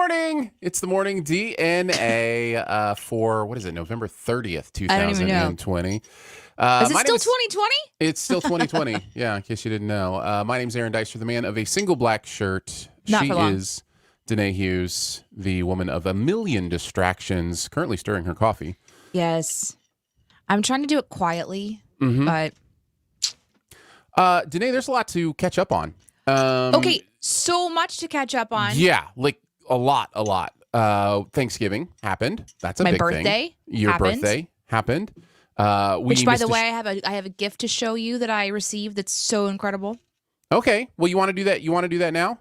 morning. It's the morning DNA for, what is it, November 30th, I don't even know. 2020. Is it still 2020? It's still 2020. Yeah, in case you didn't know. My name's Aaron Dicer, the man of a single black shirt. Not She for long. is Danae Hughes, the woman of a million distractions, currently stirring her coffee. Yes. I'm trying to do it quietly, but... Danae, there's a lot to catch up on. Okay, so much to catch up on. Yeah, like a lot. Thanksgiving happened. That's a My big birthday thing. Your happened. birthday happened. Which, by the way, I have a gift to show you that I received that's so incredible. Okay, well, you want to do that? You want to do that now?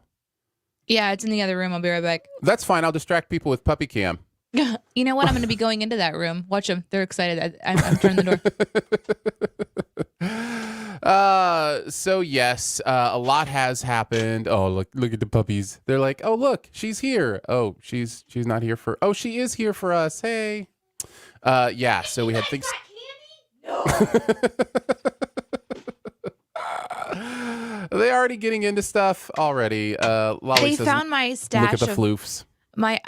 Yeah, it's in the other room. I'll be right back. That's fine. I'll distract people with puppy cam. You know what? I'm going to be going into that room. Watch them. They're excited. I'm turning the door. So yes, a lot has happened. Oh, look at the puppies. They're like, oh, look, she's here. Oh, she's not here for. Oh, she is here for us. Hey. Yeah. So we had things. No. Are they already getting into stuff already? Lolly They says, found my stash. Look at the floofs.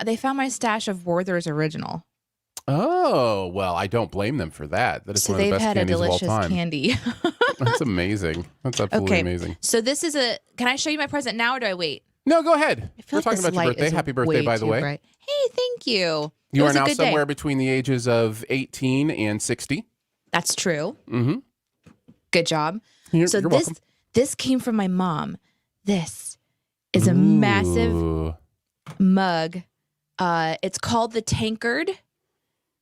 They found my stash of Werther's Original. Oh, well, I don't blame them for that. That is So one of the they've best had a candies of all delicious time. candy. That's amazing. That's absolutely amazing. So this is can I show you my present now or do I wait? No, go ahead. I feel We're talking this about your light birthday. is Happy birthday, way by the too way. bright. Hey, thank you. You It are was a now good somewhere day. between the ages of 18 and 60. That's true. Mm-hmm. Good job. You're So welcome. this came from my mom. This is a massive Ooh. mug. It's called the Tankard,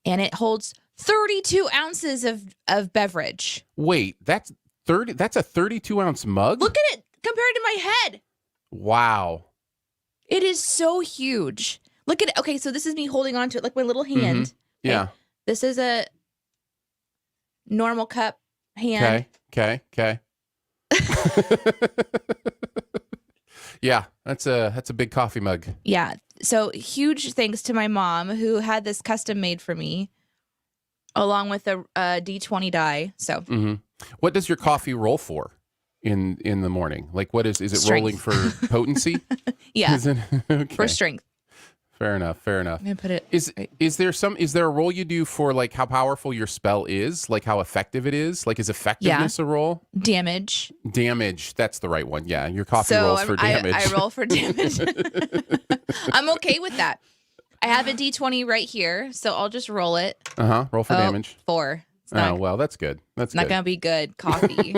and it holds 32 ounces of beverage. Wait, that's 30. That's a 32-ounce mug? Look at it compared to my head. Wow. It is so huge. Look at it. Okay, so this is me holding on to it like my little hand. Okay? Yeah. This is a normal cup hand. Okay. Yeah, that's a big coffee mug. Yeah. So huge thanks to my mom who had this custom made for me, along with a D20 die. So What does your coffee roll for in the morning? Like, what is it Strength. rolling for potency? yeah, Is it? Okay. for strength. Fair enough. I'm gonna put it. Is there a role you do for like how powerful your spell is, like how effective it is? Like, is effectiveness a role? Damage. Damage, that's the right one. Yeah, your coffee So rolls for damage. I roll for damage. I'm okay with that. I have a D20 right here, so I'll just roll it. Roll for damage. 4. It's Oh, well, that's good. That's not good. gonna be good coffee.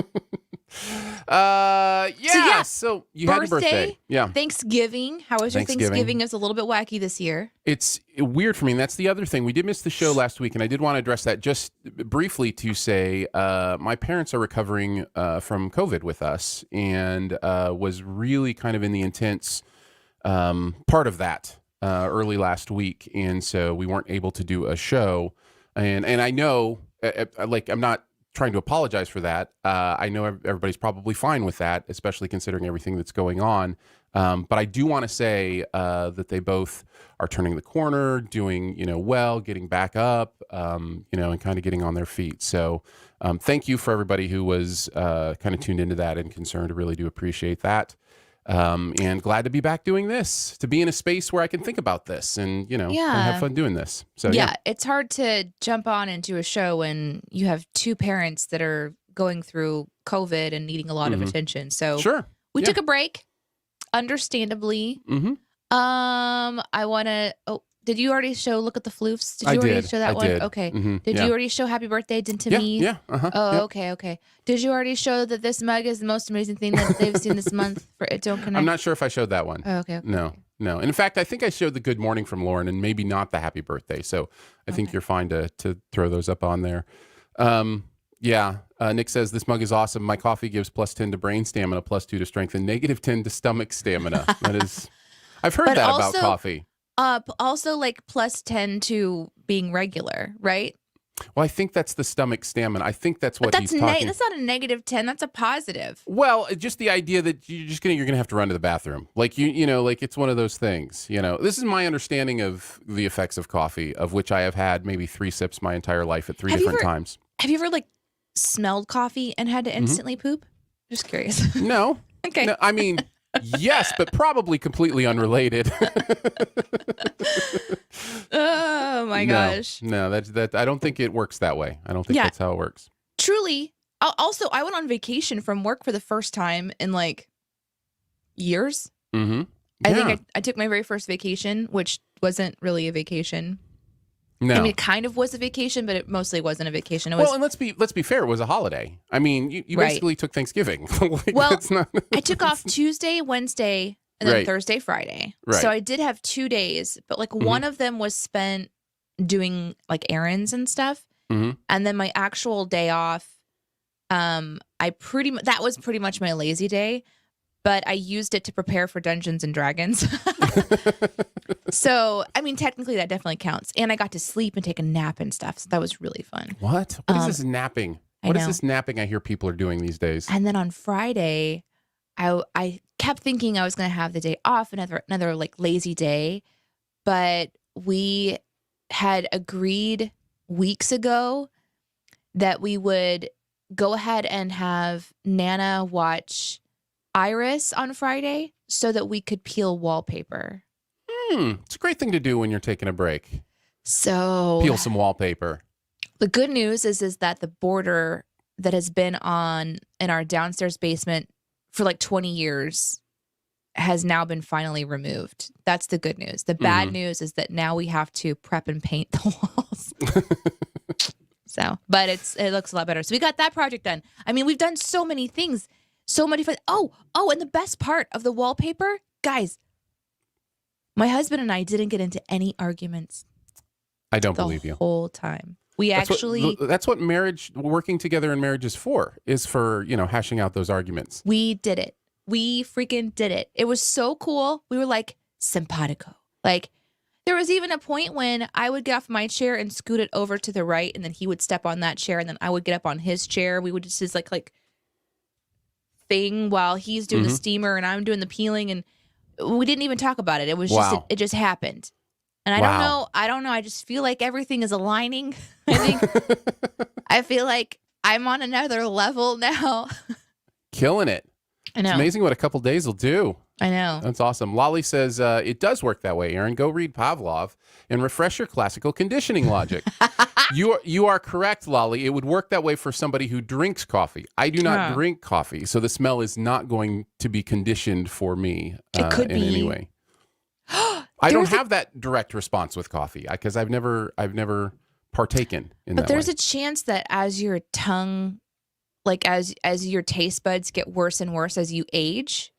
Yeah. So you had your birthday. Yeah. Thanksgiving. How was your Thanksgiving? It was a little bit wacky this year. It's weird for me. And that's the other thing. We did miss the show last week, and I did want to address that just briefly to say my parents are recovering from COVID with us, and was really kind of in the intense part of that early last week. And so we weren't able to do a show. And I know, like, I'm not trying to apologize for that. I know everybody's probably fine with that, especially considering everything that's going on. But I do want to say that they both are turning the corner, doing, well, getting back up, and kind of getting on their feet. So thank you for everybody who was kind of tuned into that and concerned. I really do appreciate that. And glad to be back doing this, to be in a space where I can think about this and, and have fun doing this. So, yeah, it's hard to jump on into a show when you have two parents that are going through COVID and needing a lot of attention. So sure. We took a break, understandably. I want to, did you already show Look at the Floofs? Did you already show that one? Did. Okay. Did you already show Happy Birthday to me? Yeah. Oh, okay. Did you already show that this mug is the most amazing thing that they've seen this month for It Don't Connect? I'm not sure if I showed that one. Oh, okay. No. And in fact, I think I showed the Good Morning from Lauren and maybe not the Happy Birthday. So I think you're fine to throw those up on there. Nick says, this mug is awesome. My coffee gives +10 to brain stamina, +2 to strength, and -10 to stomach stamina. That is, I've heard that about coffee. Also like +10 to being regular, right? Well, I think that's the stomach stamina. I think that's what he's talking. That's not a -10. That's a positive. Well, just the idea that you're gonna have to run to the bathroom, like like it's one of those things. This is my understanding of the effects of coffee, of which I have had maybe 3 sips my entire life at 3 different times. Have you ever like smelled coffee and had to instantly poop? Just curious. No. Okay. No, I mean, Yes, but probably completely unrelated. Oh my gosh. No, that. I don't think it works that way. I don't think that's how it works. Truly. Also, I went on vacation from work for the first time in like years. Mm-hmm. I think I took my very first vacation, which wasn't really a vacation. No. I mean, it kind of was a vacation, but it mostly wasn't a vacation. It was, well, and let's be fair. It was a holiday. I mean, you basically took Thanksgiving. I took off Tuesday, Wednesday, and then Thursday, Friday. Right. So I did have 2 days, but like one of them was spent doing like errands and stuff. Mm-hmm. And then my actual day off, that was pretty much my lazy day, but I used it to prepare for Dungeons and Dragons. So, I mean, technically that definitely counts. And I got to sleep and take a nap and stuff. So that was really fun. What is this napping? What is this napping I hear people are doing these days? And then on Friday, I kept thinking I was going to have the day off, another like lazy day, but we had agreed weeks ago that we would go ahead and have Nana watch Iris on Friday so that we could peel wallpaper. It's a great thing to do when you're taking a break. So peel some wallpaper. The good news is that the border that has been on in our downstairs basement for like 20 years has now been finally removed. That's the good news. The bad news is that now we have to prep and paint the walls. So, but it looks a lot better. So we got that project done. I mean, we've done so many things, so many fun. Oh, and the best part of the wallpaper, guys, my husband and I didn't get into any arguments. I don't believe you. The whole time. That's what marriage, working together in marriage is for hashing out those arguments. We did it. We freaking did it. It was so cool. We were like simpatico. Like there was even a point when I would get off my chair and scoot it over to the right, and then he would step on that chair, and then I would get up on his chair. We would just this like thing while he's doing the steamer and I'm doing the peeling, and we didn't even talk about it. It was just it just happened. And I don't know. I just feel like everything is aligning. I feel like I'm on another level now. Killing it. I know. It's amazing what a couple days will do. I know. That's awesome. Lolly says, it does work that way, Aaron. Go read Pavlov and refresh your classical conditioning logic. You are correct, Lolly. It would work that way for somebody who drinks coffee. I do not drink coffee, so the smell is not going to be conditioned for me it could in be. any way. I don't have that direct response with coffee because I've never partaken in that. But there's a chance that as your tongue, like as your taste buds get worse and worse as you age,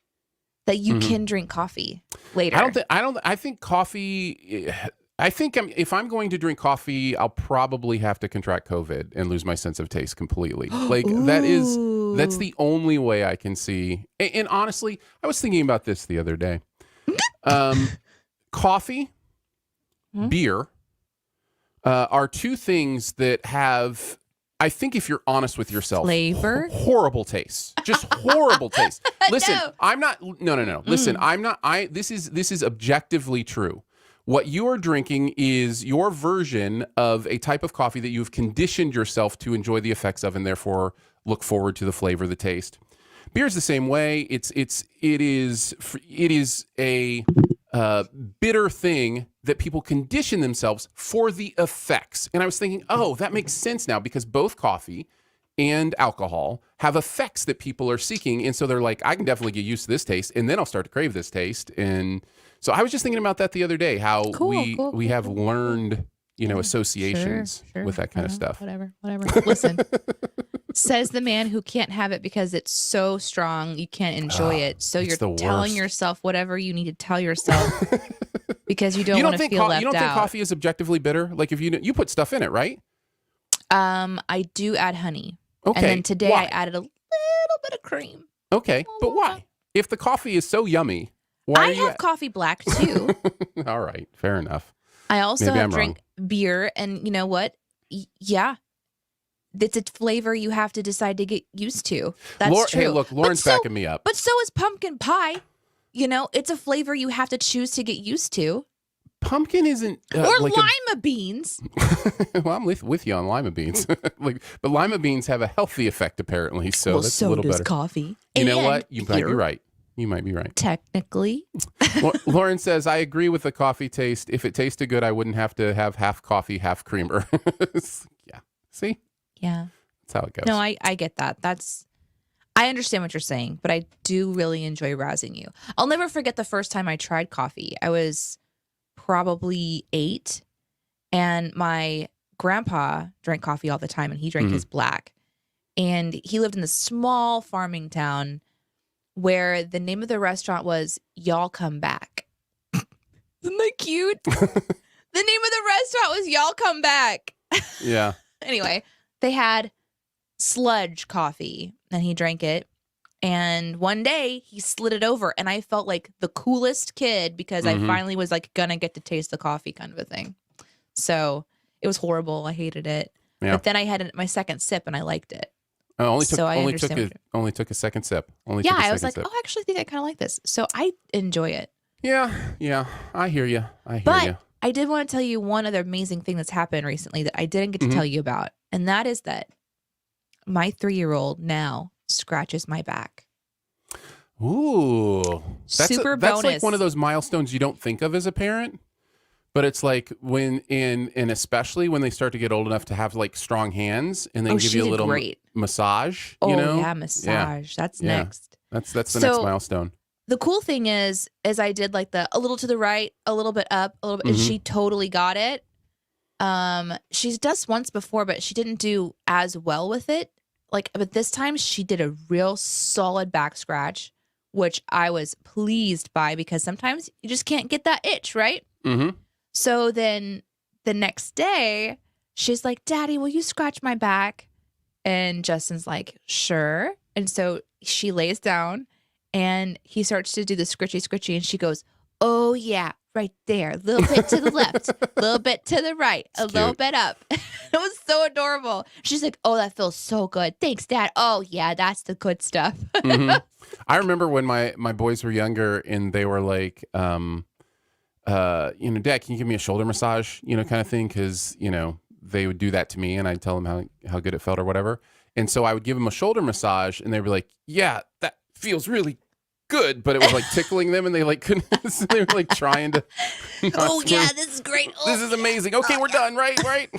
that you can drink coffee later. I think coffee. I think if I'm going to drink coffee, I'll probably have to contract COVID and lose my sense of taste completely. Like that's the only way I can see. And honestly, I was thinking about this the other day. Coffee, beer are two things that have, I think if you're honest with yourself, flavor, horrible taste, just horrible taste. Listen, No. I'm not, no. Listen, I'm not, this is objectively true. What you are drinking is your version of a type of coffee that you've conditioned yourself to enjoy the effects of and therefore look forward to the flavor, the taste. Beer is the same way. It is a bitter thing that people condition themselves for the effects. And I was thinking, that makes sense now because both coffee and alcohol have effects that people are seeking. And so they're like, I can definitely get used to this taste and then I'll start to crave this taste. And so I was just thinking about that the other day, how we have learned, associations with that kind of stuff. Whatever. Listen, says the man who can't have it because it's so strong, you can't enjoy it. So you're telling yourself whatever you need to tell yourself because you don't want to feel left out. You don't think coffee is objectively bitter? Like if you put stuff in it, right? I do add honey. Okay. And then today I added a little bit of cream. Okay. But why? If the coffee is so yummy, why I have coffee black too. All right. Fair enough. I also drink beer, and you know what? Yeah. It's a flavor you have to decide to get used to. That's true. Hey, look, Lauren's backing me up. But so is pumpkin pie. It's a flavor you have to choose to get used to. Pumpkin isn't... or lima beans. Well, I'm with you on lima beans. But lima beans have a healthy effect, apparently, so that's a little better. So does coffee. You know what? You're right. You might be right. Technically. Lauren says, I agree with the coffee taste. If it tasted good, I wouldn't have to have half coffee, half creamer. Yeah. See? Yeah. That's how it goes. No, I get that. I understand what you're saying, but I do really enjoy rousing you. I'll never forget the first time I tried coffee. I was probably 8, and my grandpa drank coffee all the time, and he drank his black. And he lived in this small farming town where the name of the restaurant was Y'all Come Back. Isn't that cute? The name of the restaurant was Y'all Come Back. Yeah. Anyway, they had sludge coffee, and he drank it. And one day he slid it over, and I felt like the coolest kid because I finally was like gonna get to taste the coffee, kind of a thing. So it was horrible. I hated it. Yeah. But then I had my second sip, and I liked it. Only took a second sip. I was like, oh, I actually think I kind of like this. So I enjoy it. Yeah. I hear you. But I did want to tell you one other amazing thing that's happened recently that I didn't get to tell you about. And that is that my 3-year-old now scratches my back. Ooh. That's bonus. like one of those milestones you don't think of as a parent. But it's like when and especially when they start to get old enough to have like strong hands and then give you a little massage. Oh, you know? yeah, massage. That's next. That's the next milestone. The cool thing is I did like a little to the right, a little bit up, a little bit, and she totally got it. She's done once before, but she didn't do as well with it. But this time she did a real solid back scratch, which I was pleased by because sometimes you just can't get that itch, right? Mm-hmm. So then the next day, she's like, Daddy, will you scratch my back? And Justin's like, sure. And so she lays down and he starts to do the scritchy, and she goes, oh, yeah, right there. A little bit to the left, a little bit to the right, a little bit up. It was so adorable. She's like, oh, that feels so good. Thanks, Dad. Oh, yeah, that's the good stuff. I remember when my boys were younger and they were like, Dad, can you give me a shoulder massage, kind of thing? Because, they would do that to me and I'd tell them how good it felt or whatever. And so I would give them a shoulder massage and they were like, yeah, that feels really good. But it was like tickling them and they like couldn't, so they were like trying to. Oh, yeah, this is great. Oh, this is amazing. Okay, we're done. Right.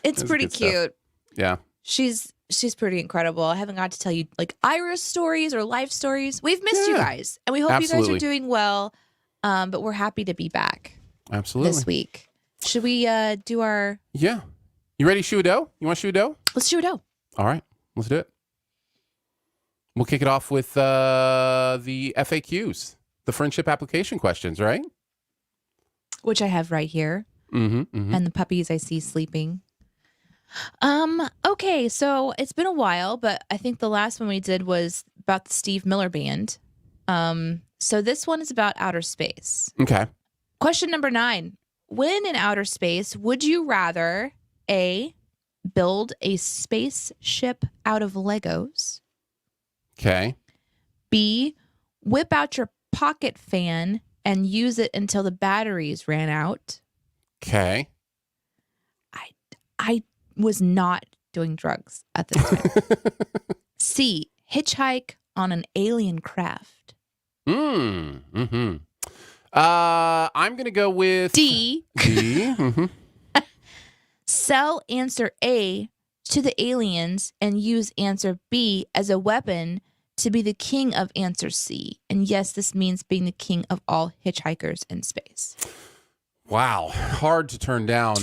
It's pretty cute. Stuff. Yeah. She's pretty incredible. I haven't got to tell you like Iris stories or life stories. We've missed you guys and we hope you guys are doing well. But we're happy to be back. Absolutely. This week. Should we do our... Yeah. You ready to shoe a dough? You want to shoe a dough? Let's shoe a dough. All right. Let's do it. We'll kick it off with the FAQs, the friendship application questions, right? Which I have right here. And the puppies I see sleeping. Okay, so it's been a while, but I think the last one we did was about the Steve Miller Band. So this one is about outer space. Okay. Question number 9. When in outer space, would you rather A, build a spaceship out of Legos? Okay. B, whip out your pocket fan and use it until the batteries ran out? Okay. I was not doing drugs at this time. C, hitchhike on an alien craft. I'm going to go with D. Sell answer A to the aliens and use answer B as a weapon to be the king of answer C. And yes, this means being the king of all hitchhikers in space. Wow. Hard to turn down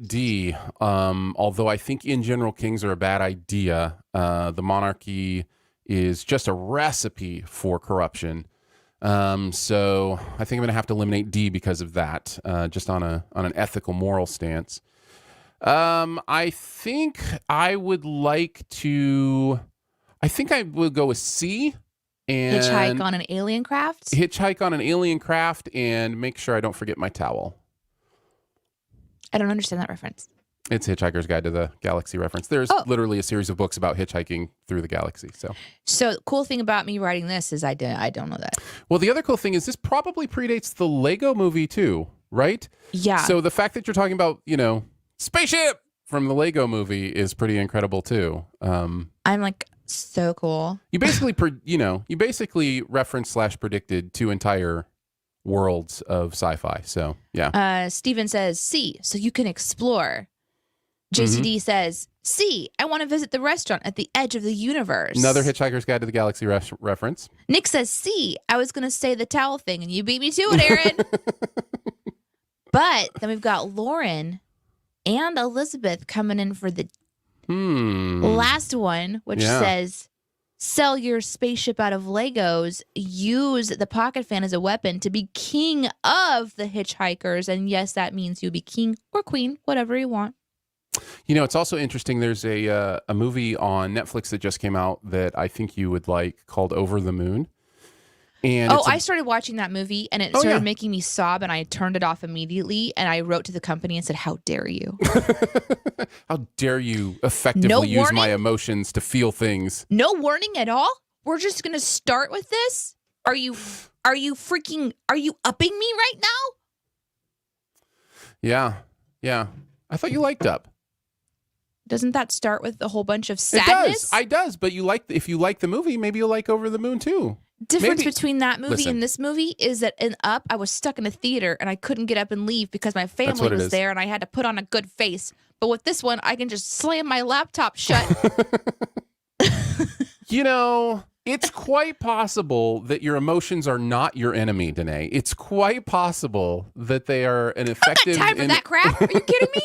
D. Although I think in general kings are a bad idea. The monarchy is just a recipe for corruption. So I think I'm going to have to eliminate D because of that, just on an ethical, moral stance. I think I would go with C. And hitchhike on an alien craft? Hitchhike on an alien craft and make sure I don't forget my towel. I don't understand that reference. It's Hitchhiker's Guide to the Galaxy reference. There's literally a series of books about hitchhiking through the galaxy. So the cool thing about me writing this is I don't know that. Well, the other cool thing is this probably predates the Lego movie too, right? Yeah. So the fact that you're talking about, spaceship from the Lego movie is pretty incredible too. I'm like So cool. You basically, you basically referenced / predicted 2 entire worlds of sci-fi. So yeah. Steven says, C, so you can explore. Mm-hmm. JCD says, C, I want to visit the restaurant at the edge of the universe. Another Hitchhiker's Guide to the Galaxy reference. Nick says, C, I was going to say the towel thing, and you beat me to it, Aaron. But then we've got Lauren and Elizabeth coming in for the last one, which says, sell your spaceship out of Legos, use the pocket fan as a weapon to be king of the hitchhikers. And yes, that means you'll be king or queen, whatever you want. You know, it's also interesting. There's a movie on Netflix that just came out that I think you would like called Over the Moon. And I started watching that movie and it started making me sob, and I turned it off immediately. And I wrote to the company and said, how dare you? How dare you effectively use my emotions to feel things? No warning at all? We're just going to start with this? Are you upping me right now? Yeah. I thought you liked Up. Doesn't that start with a whole bunch of sadness? It does. But if you like the movie, maybe you'll like Over the Moon too. Difference between that movie and this movie is that in Up, I was stuck in a theater and I couldn't get up and leave because my family was there and I had to put on a good face. But with this one, I can just slam my laptop shut. You know, it's quite possible that your emotions are not your enemy, Danae. It's quite possible that they are an effective... I don't have time for that crap. Are you kidding me?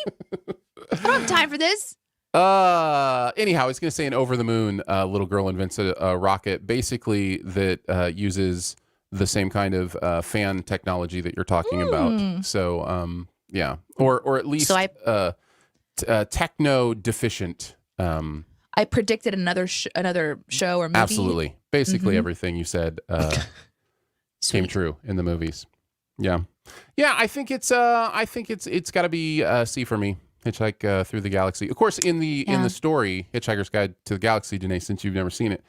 I don't have time for this. Anyhow, I was going to say in Over the Moon, little girl invents a rocket basically that uses the same kind of fan technology that you're talking about. So, yeah. Or at least techno deficient. I predicted another show or movie. Absolutely. Basically everything you said came true in the movies. Yeah. Yeah, I think it's got to be C for me. Hitchhike Through the Galaxy. Of course, in the story, Hitchhiker's Guide to the Galaxy, Danae, since you've never seen it,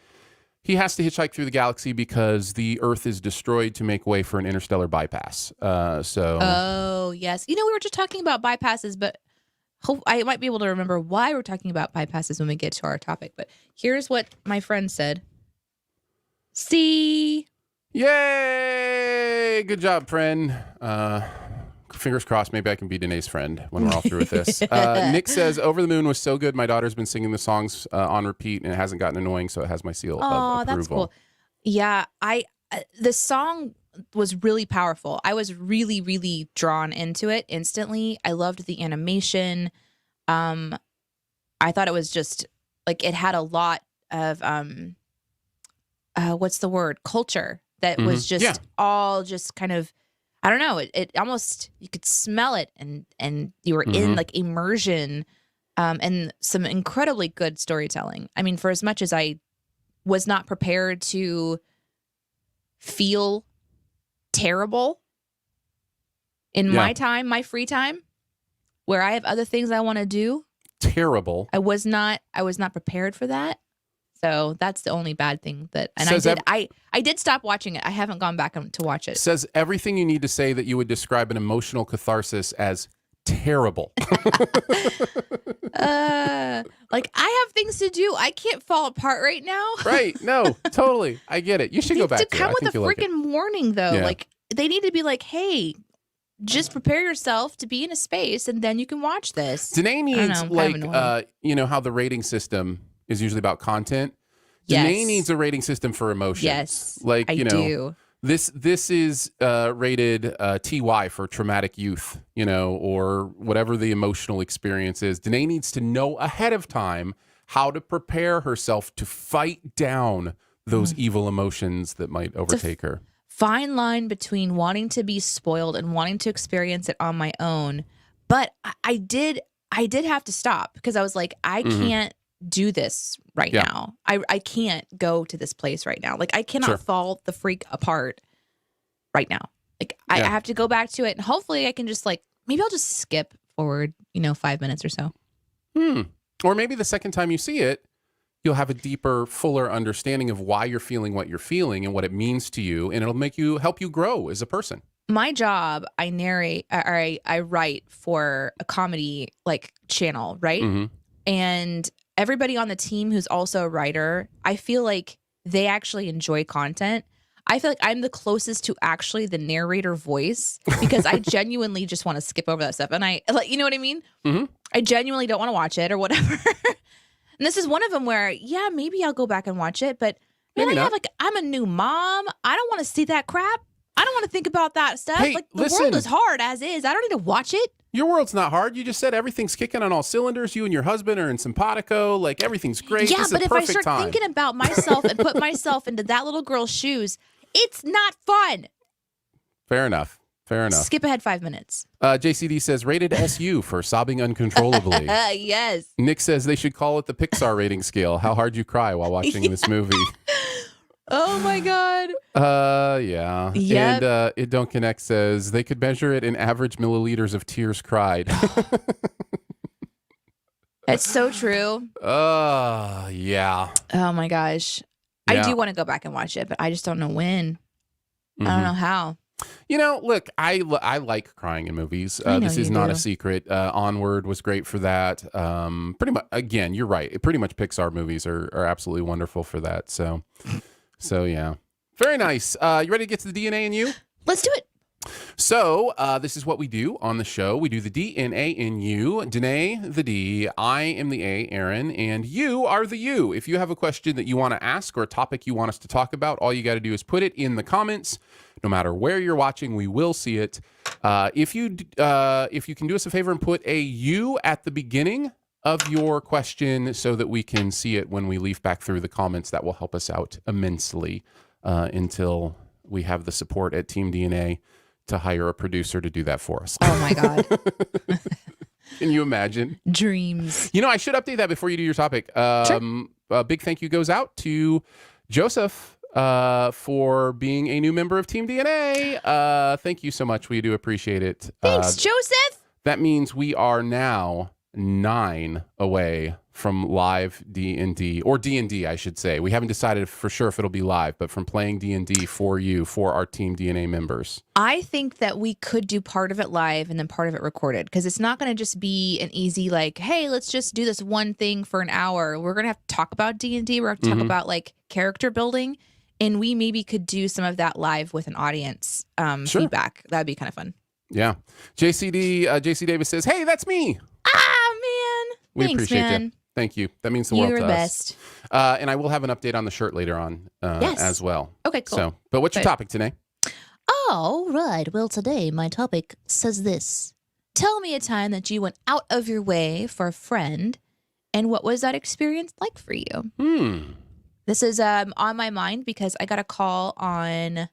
he has to hitchhike through the galaxy because the Earth is destroyed to make way for an interstellar bypass. Oh, yes. You know, we were just talking about bypasses, but I might be able to remember why we're talking about bypasses when we get to our topic. But here's what my friend said. See? Yay! Good job, friend. Fingers crossed, maybe I can be Danae's friend when we're all through with this. Nick says, Over the Moon was so good. My daughter's been singing the songs on repeat, and it hasn't gotten annoying, so it has my seal of approval. That's cool. Yeah, the song was really powerful. I was really, really drawn into it instantly. I loved the animation. I thought it was just, like, it had a lot of, what's the word? Culture that was just all just kind of, I don't know. It almost, you could smell it, and you were in like immersion, and some incredibly good storytelling. I mean, for as much as I was not prepared to feel terrible in my free time, where I have other things I want to do. Terrible. I was not prepared for that. So that's the only bad thing that, and I did stop watching it. I haven't gone back to watch it. Says everything you need to say that you would describe an emotional catharsis as terrible. Like, I have things to do. I can't fall apart right now. Right. No, totally. I get it. You should go back to come with a freaking warning, though. Yeah. Like, they need to be like, hey, just prepare yourself to be in a space and then you can watch this. Danae needs, you know how the rating system is usually about content. Danae needs a rating system for emotions. Yes, like, you know, this is rated TY for traumatic youth, you know, or whatever the emotional experience is. Danae needs to know ahead of time how to prepare herself to fight down those evil emotions that might overtake her. Fine line between wanting to be spoiled and wanting to experience it on my own. But I did have to stop because I was like, I can't do this right now. I can't go to this place right now. Like, I cannot fall the freak apart right now. Like, I have to go back to it, and hopefully I can just, like, maybe I'll just skip forward, 5 minutes or so. Or maybe the second time you see it, you'll have a deeper, fuller understanding of why you're feeling what you're feeling and what it means to you, and it'll help you grow as a person. My job, I narrate, or I write for a comedy, like, channel, right? And everybody on the team who's also a writer, I feel like they actually enjoy content. I feel like I'm the closest to actually the narrator voice because I genuinely just want to skip over that stuff. And I like, you know what I mean? Mm-hmm. I genuinely don't want to watch it or whatever. And this is one of them where, yeah, maybe I'll go back and watch it. But man, Maybe not. I'm a new mom. I don't want to see that crap. I don't want to think about that stuff. Hey, like the listen. world is hard as is. I don't need to watch it. Your world's not hard. You just said everything's kicking on all cylinders. You and your husband are in simpatico. Like, everything's great. Yeah, this but is if I perfect start time. thinking about myself and put myself into that little girl's shoes, it's not fun. Fair enough. Fair enough. Skip ahead 5 minutes. JCD says, rated SU for sobbing uncontrollably. Yes. Nick says they should call it the Pixar rating scale. How hard you cry while watching this movie. Oh, my God. Yeah. Yep. And It Don't Connect says they could measure it in average milliliters of tears cried. It's so true. Yeah. Oh, my gosh. I Yeah. do want to go back and watch it, but I just don't know when. I don't know how. You know, look, I like crying in movies. I know This is you not do. a secret. Onward was great for that. Pretty much, again, you're right. Pretty much Pixar movies are absolutely wonderful for that. So yeah. Very nice. You ready to get to the DNA in you? Let's do it. So this is what we do on the show. We do the DNA in you. Danae, the D. I am the A, Aaron. And you are the U. If you have a question that you want to ask or a topic you want us to talk about, all you got to do is put it in the comments. No matter where you're watching, we will see it. If you can do us a favor and put a U at the beginning of your question so that we can see it when we leaf back through the comments, that will help us out immensely until we have the support at Team DNA to hire a producer to do that for us. Oh, my God. Can you imagine? Dreams. You know, I should update that before you do your topic. Sure. A big thank you goes out to Joseph for being a new member of Team DNA. Thank you so much. We do appreciate it. Thanks, Joseph. That means we are now 9 away from live D&D, or D&D, I should say. We haven't decided for sure if it'll be live, but from playing D&D for you, for our Team DNA members. I think that we could do part of it live and then part of it recorded, because it's not going to just be an easy, like, hey, let's just do this one thing for an hour. We're going to have to talk about D&D. We're going to have to talk about, like, character building, and we maybe could do some of that live with an audience Sure. feedback. That'd be kind of fun. Yeah. JC Davis says, hey, that's me. Ah, man. We Thanks, appreciate man. you. Thank you. That means the world You're to the us. best. And I will have an update on the shirt later on Yes. as well. Okay, cool. So, but what's your Good. topic today? All right. Well, today my topic says this. Tell me a time that you went out of your way for a friend, and what was that experience like for you? This is on my mind because I got a call on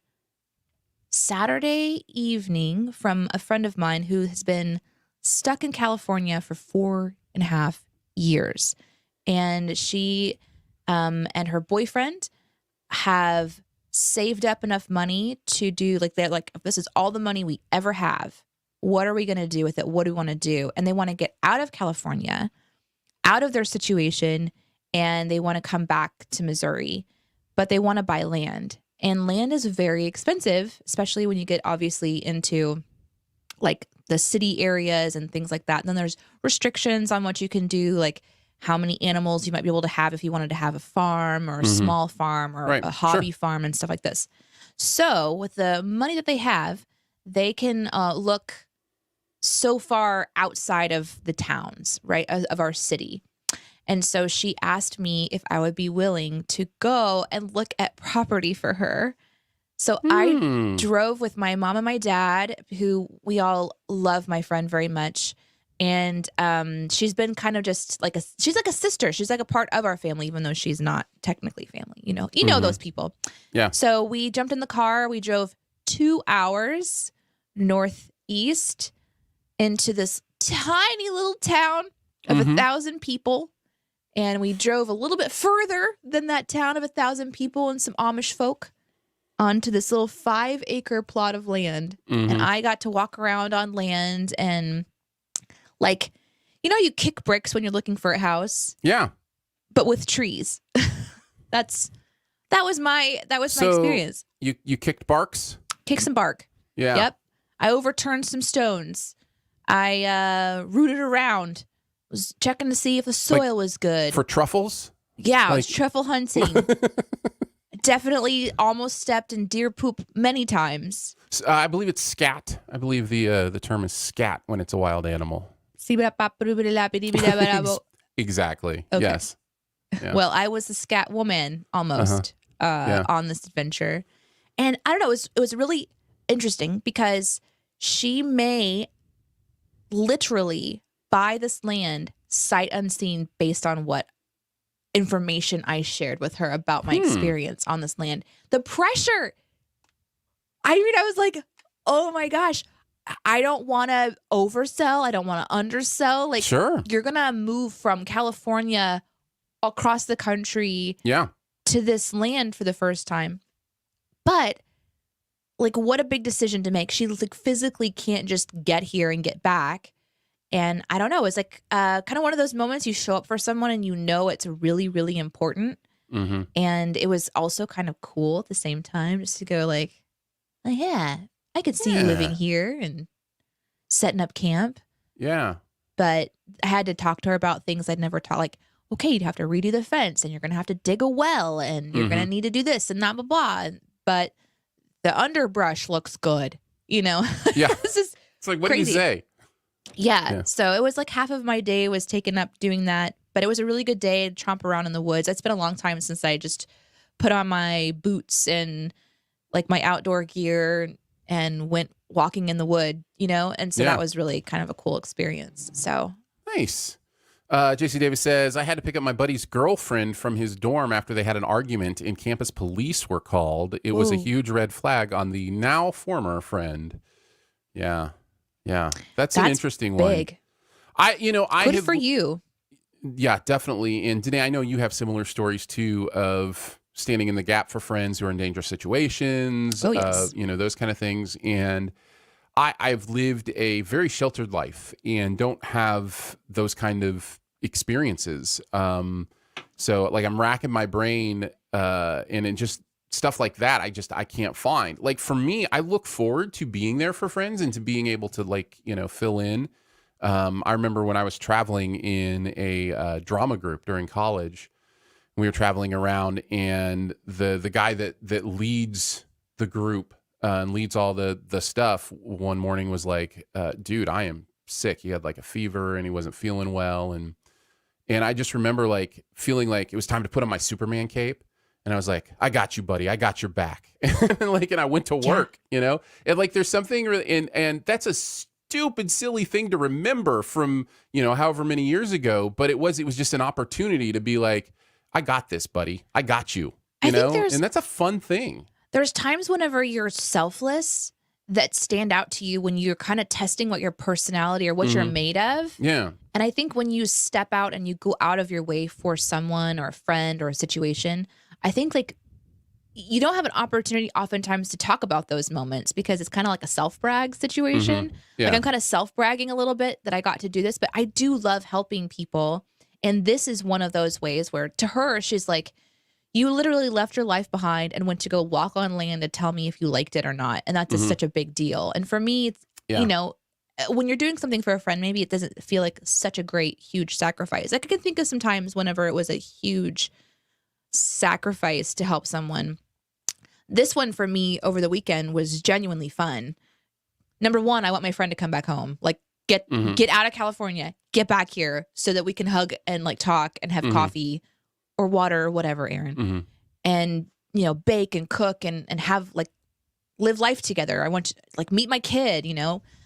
Saturday evening from a friend of mine who has been stuck in California for 4.5 years. And she and her boyfriend have saved up enough money to do, like, they're like, this is all the money we ever have. What are we going to do with it? What do we want to do? And they want to get out of California, out of their situation, and they want to come back to Missouri, but they want to buy land. And land is very expensive, especially when you get obviously into like the city areas and things like that. And then there's restrictions on what you can do, like how many animals you might be able to have if you wanted to have a farm or a small farm or Right. a hobby Sure. farm and stuff like this. So with the money that they have, they can look so far outside of the towns, right, of our city. And so she asked me if I would be willing to go and look at property for her. So I drove with my mom and my dad, who we all love my friend very much. And she's been kind of just like she's like a sister. She's like a part of our family, even though she's not technically family. You know those people. Yeah. So we jumped in the car. We drove 2 hours northeast into this tiny little town of 1,000 people. And we drove a little bit further than that town of 1,000 people and some Amish folk onto this little 5-acre plot of land. And I got to walk around on land and, like, you kick bricks when you're looking for a house, Yeah. but with trees. that was my experience. You kicked barks? Kick some bark. Yeah. Yep. I overturned some stones. I rooted around. Was checking to see if the soil was good. For truffles? Yeah, I was truffle hunting. Definitely almost stepped in deer poop many times. I believe it's scat. I believe the term is scat when it's a wild animal. Exactly. Okay. Yes. Yeah. Well, I was the scat woman almost on this adventure. And I don't know, it was really interesting because she may literally buy this land sight unseen based on what information I shared with her about my experience on this land. The pressure. I mean, I was like, oh my gosh, I don't want to oversell. I don't want to undersell. Like, sure. You're going to move from California across the country to this land for the first time. But like, what a big decision to make. She like physically can't just get here and get back. And I don't know, it's like kind of one of those moments you show up for someone and you know it's really, really important. Mm-hmm. And it was also kind of cool at the same time just to go like, oh, yeah, I could see you living here and setting up camp. Yeah. But I had to talk to her about things I'd never taught, like, okay, you'd have to redo the fence and you're going to have to dig a well and you're going to need to do this and blah, blah, blah. But the underbrush looks good, you know? Yeah. It's like, what crazy. do you say? Yeah. So it was like half of my day was taken up doing that. But it was a really good day to tromp around in the woods. It's been a long time since I just put on my boots and like my outdoor gear and went walking in the wood, you know? And so that was really kind of a cool experience. So nice. JC Davis says, I had to pick up my buddy's girlfriend from his dorm after they had an argument and campus police were called. It was a huge red flag on the now former friend. Yeah. Yeah. That's an interesting big. one. Good for you. Yeah, definitely. And Danae, I know you have similar stories too of standing in the gap for friends who are in dangerous situations, oh, yes. Those kind of things. And I've lived a very sheltered life and don't have those kind of experiences. So like I'm racking my brain and it just stuff like that. I can't find. Like for me, I look forward to being there for friends and to being able to fill in. I remember when I was traveling in a drama group during college, we were traveling around and the guy that leads the group and leads all the stuff one morning was like, dude, I am sick. He had like a fever and he wasn't feeling well. And I just remember like feeling like it was time to put on my Superman cape. And I was like, I got you, buddy. I got your back. and I went to work, and like, there's something really, and that's a stupid, silly thing to remember from, however many years ago, but it was just an opportunity to be like, I got this, buddy. I got you, and that's a fun thing. There's times whenever you're selfless that stand out to you when you're kind of testing what your personality or what you're made of. Yeah. And I think when you step out and you go out of your way for someone or a friend or a situation, I think like you don't have an opportunity oftentimes to talk about those moments because it's kind of like a self-brag situation. Yeah. Like I'm kind of self-bragging a little bit that I got to do this, but I do love helping people. And this is one of those ways where to her, she's like, you literally left your life behind and went to go walk on land to tell me if you liked it or not. And that's just such a big deal. And for me, it's, when you're doing something for a friend, maybe it doesn't feel like such a great, huge sacrifice. Like I can think of some times whenever it was a huge sacrifice to help someone. This one for me over the weekend was genuinely fun. Number one, I want my friend to come back home. Like get out of California, get back here so that we can hug and like talk and have coffee or water or whatever, Aaron. And, bake and cook and have like live life together. I want to like meet my kid,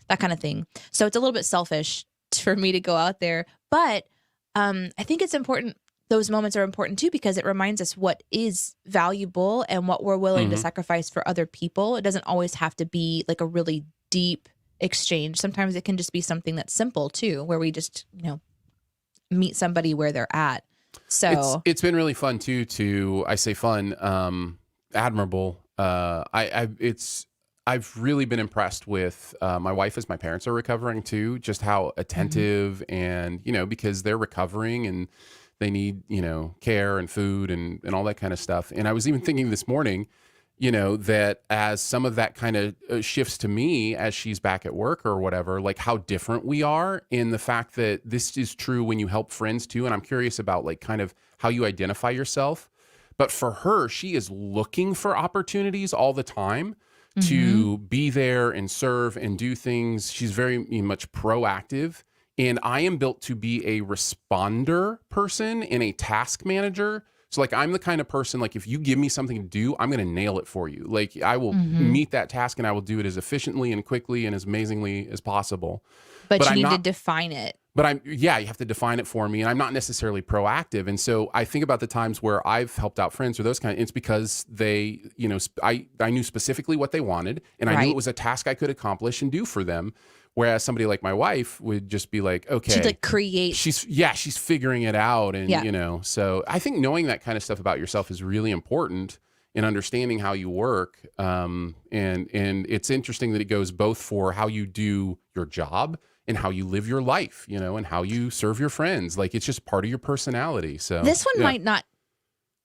that kind of thing. So it's a little bit selfish for me to go out there. But I think it's important. Those moments are important too, because it reminds us what is valuable and what we're willing to sacrifice for other people. It doesn't always have to be like a really deep exchange. Sometimes it can just be something that's simple too, where we just, meet somebody where they're at. So it's been really fun too, I say fun, admirable. I've really been impressed with my wife as my parents are recovering too, just how attentive and, because they're recovering and they need, care and food and all that kind of stuff. And I was even thinking this morning, that as some of that kind of shifts to me as she's back at work or whatever, like how different we are in the fact that this is true when you help friends too. And I'm curious about like kind of how you identify yourself. But for her, she is looking for opportunities all the time to be there and serve and do things. She's very much proactive. And I am built to be a responder person and a task manager. So like I'm the kind of person, like if you give me something to do, I'm going to nail it for you. Like I will meet that task and I will do it as efficiently and quickly and as amazingly as possible. But you need to define it. But you have to define it for me. And I'm not necessarily proactive. And so I think about the times where I've helped out friends or those kind of, it's because they, I knew specifically what they wanted and I knew it was a task I could accomplish and do for them. Whereas somebody like my wife would just be like, okay. She'd like create. She's figuring it out. And, so I think knowing that kind of stuff about yourself is really important in understanding how you work. And it's interesting that it goes both for how you do your job and how you live your life, and how you serve your friends. Like it's just part of your personality. So this one might not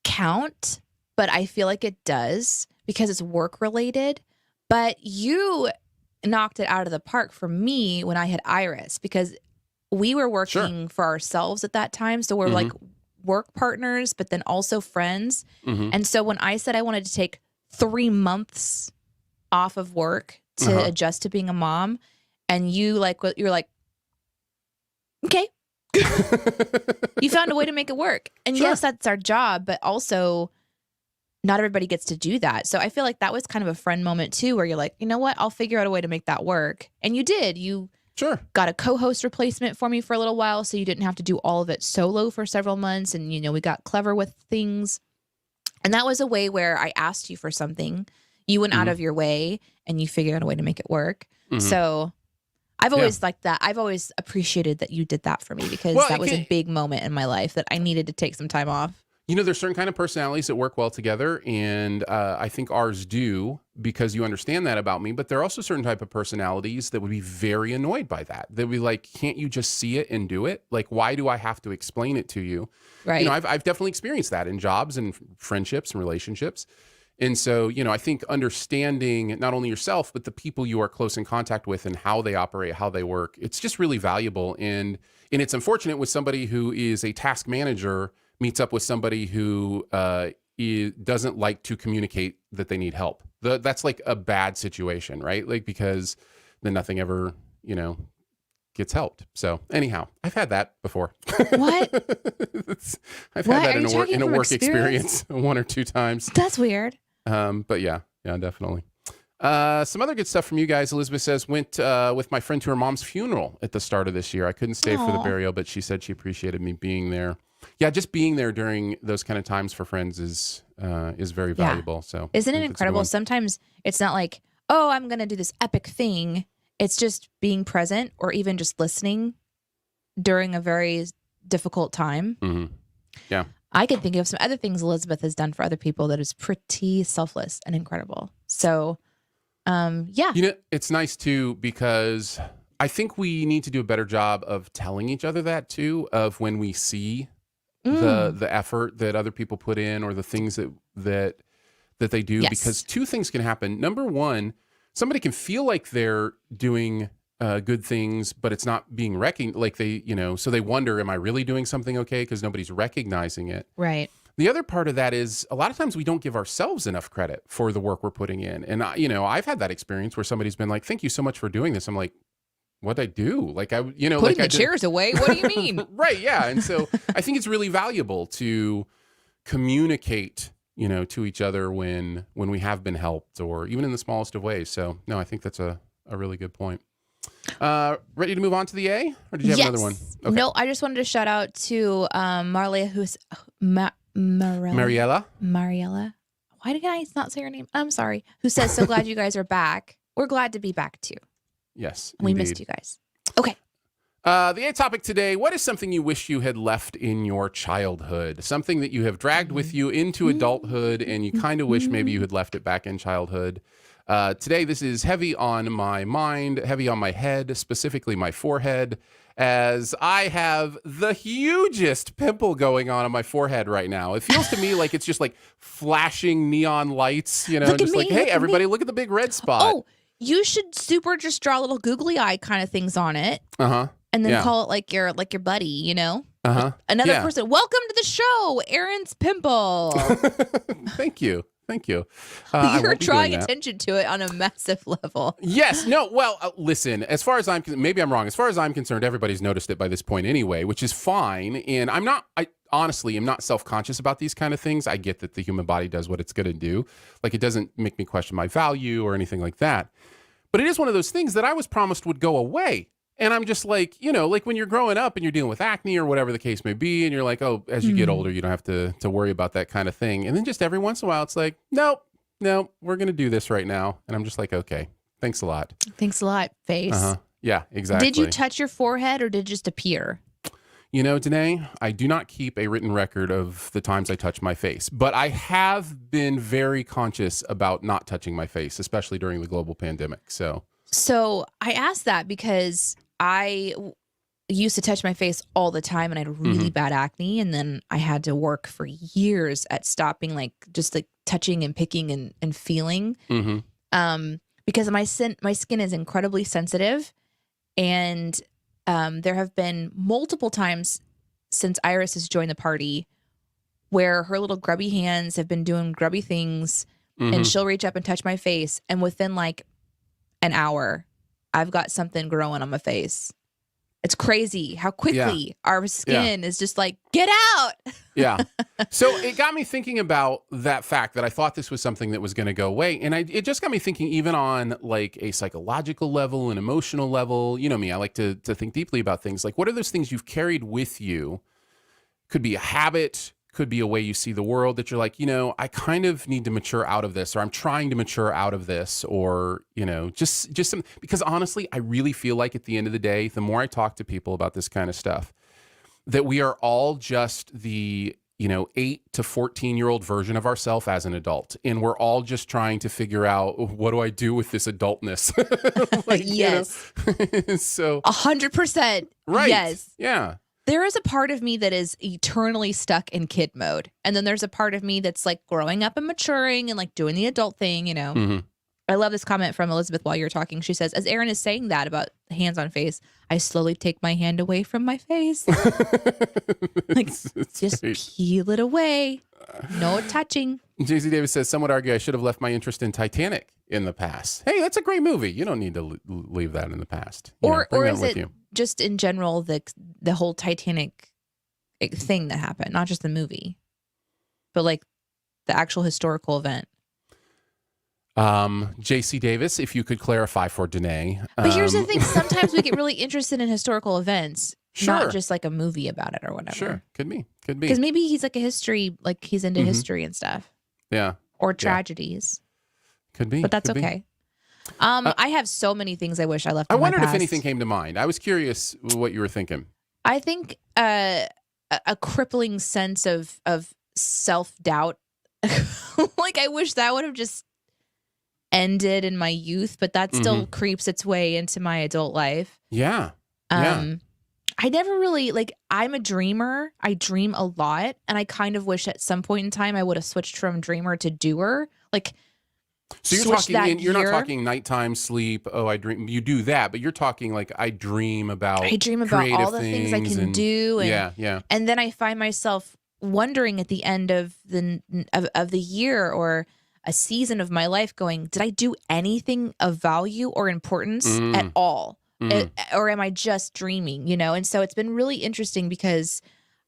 count, but I feel like it does because it's work related. But you knocked it out of the park for me when I had Iris because we were working for ourselves at that time. So we're like work partners, but then also friends. And so when I said I wanted to take 3 months off of work to adjust to being a mom, and you're like, okay, you found a way to make it work. And yes, that's our job, but also not everybody gets to do that. So I feel like that was kind of a friend moment too, where you're like, you know what, I'll figure out a way to make that work. And you did. You got a co-host replacement for me for a little while, so you didn't have to do all of it solo for several months. And, we got clever with things. And that was a way where I asked you for something. You went out of your way and you figured out a way to make it work. So I've always liked that. I've always appreciated that you did that for me because that was a big moment in my life that I needed to take some time off. There's certain kind of personalities that work well together, and I think ours do because you understand that about me. But there are also certain type of personalities that would be very annoyed by that. They'd be like, "Can't you just see it and do it? Like, why do I have to explain it to you?" Right. I've definitely experienced that in jobs and friendships and relationships. And so, I think understanding not only yourself, but the people you are close in contact with and how they operate, how they work, it's just really valuable. And it's unfortunate with somebody who is a task manager meets up with somebody who doesn't like to communicate that they need help. That's like a bad situation, right? Like, because then nothing ever, gets helped. So anyhow, I've had that before. What? I've had that in a work experience 1 or 2 times. That's weird. But yeah, definitely. Some other good stuff from you guys. Elizabeth says, went with my friend to her mom's funeral at the start of this year. I couldn't stay for the burial, but she said she appreciated me being there. Yeah, just being there during those kind of times for friends is very valuable. So isn't it incredible? Sometimes it's not like, oh, I'm going to do this epic thing. It's just being present or even just listening during a very difficult time. Yeah. I can think of some other things Elizabeth has done for other people that is pretty selfless and incredible. So, yeah. It's nice too, because I think we need to do a better job of telling each other that too, of when we see the effort that other people put in or the things that they do, because 2 things can happen. Number one, somebody can feel like they're doing good things, but it's not being recognized. Like so they wonder, am I really doing something okay? Because nobody's recognizing it. Right. The other part of that is a lot of times we don't give ourselves enough credit for the work we're putting in. And I've had that experience where somebody's been like, thank you so much for doing this. I'm like, what'd I do? Like putting the chairs away. What do you mean? Right. Yeah. And so I think it's really valuable to communicate, to each other when we have been helped, or even in the smallest of ways. So no, I think that's a really good point. Ready to move on to the A, or did you have another one? Okay. No, I just wanted to shout out to Marlia, who's Mariella. Why did I not say her name? I'm sorry. Who says, so glad you guys are back. We're glad to be back too. Yes, we missed you guys. Okay. The A topic today: what is something you wish you had left in your childhood? Something that you have dragged with you into adulthood, and you kind of wish maybe you had left it back in childhood. Today, this is heavy on my mind, heavy on my head, specifically my forehead, as I have the hugest pimple going on my forehead right now. It feels to me like it's just like flashing neon lights, Look at just me, like, hey, look at everybody, me. look at the big red spot. Oh, you should super just draw little googly eye kind of things on it. Uh-huh. And then Yeah. call it like your buddy, Uh-huh. Another Yeah. person. Welcome to the show, Aaron's pimple. Thank you. I You're won't be drawing doing that. attention to it on a massive level. Yes. No. Well, listen, as far as maybe I'm wrong. As far as I'm concerned, everybody's noticed it by this point anyway, which is fine. And I honestly am not self-conscious about these kind of things. I get that the human body does what it's going to do. Like, it doesn't make me question my value or anything like that. But it is one of those things that I was promised would go away. And I'm just like, like when you're growing up and you're dealing with acne or whatever the case may be, and you're like, oh, as you get older, you don't have to worry about that kind of thing. And then just every once in a while, it's like, nope, we're going to do this right now. And I'm just like, okay, thanks a lot. Thanks a lot, face. Uh-huh. Yeah, exactly. Did you touch your forehead or did it just appear? Danae, I do not keep a written record of the times I touch my face, but I have been very conscious about not touching my face, especially during the global pandemic. So I asked that because I used to touch my face all the time and I had really bad acne. And then I had to work for years at stopping, just touching and picking and feeling. Because my skin is incredibly sensitive. And there have been multiple times since Iris has joined the party where her little grubby hands have been doing grubby things and she'll reach up and touch my face. And within an hour, I've got something growing on my face. It's crazy how quickly our skin is just like, get out. Yeah. So it got me thinking about that fact that I thought this was something that was going to go away. And it just got me thinking even on a psychological level, an emotional level. You know me, I like to think deeply about things. Like, what are those things you've carried with you? Could be a habit, could be a way you see the world that you're like, I kind of need to mature out of this, or I'm trying to mature out of this, or, just some, because honestly, I really feel like at the end of the day, the more I talk to people about this kind of stuff, that we are all just the, 8 to 14-year-old version of ourselves as an adult. And we're all just trying to figure out, what do I do with this adultness? Yes. So 100%. Right. Yes. Yeah. There is a part of me that is eternally stuck in kid mode. And then there's a part of me that's growing up and maturing and doing the adult thing, I love this comment from Elizabeth while you're talking. She says, as Aaron is saying that about hands on face, I slowly take my hand away from my face. Just right. peel it away. No touching. JC Davis says, some would argue I should have left my interest in Titanic in the past. Hey, that's a great movie. You don't need to leave that in the past. Or bring is that with it you. just in general the whole Titanic thing that happened, not just the movie, but the actual historical event? JC Davis, if you could clarify for Danae. But here's the thing. Sometimes we get really interested in historical events, Sure. not just a movie about it or whatever. Sure. Could be. Because maybe he's a history, he's into history and stuff. Yeah. Or tragedies. Could be. But that's could be. okay. I have so many things I wish I left I in my wondered if past. anything came to mind. I was curious what you were thinking. I think a crippling sense of self-doubt. I wish that would have just ended in my youth, but that still creeps its way into my adult life. Yeah. I never really, I'm a dreamer. I dream a lot. And I kind of wish at some point in time I would have switched from dreamer to doer. So you're talking, you're not talking nighttime sleep. Oh, I dream. You do that, but you're talking I dream about. I dream about all the things I can do. And, yeah. And then I find myself wondering at the end of the year or a season of my life going, did I do anything of value or importance at all? Or am I just dreaming, And so it's been really interesting because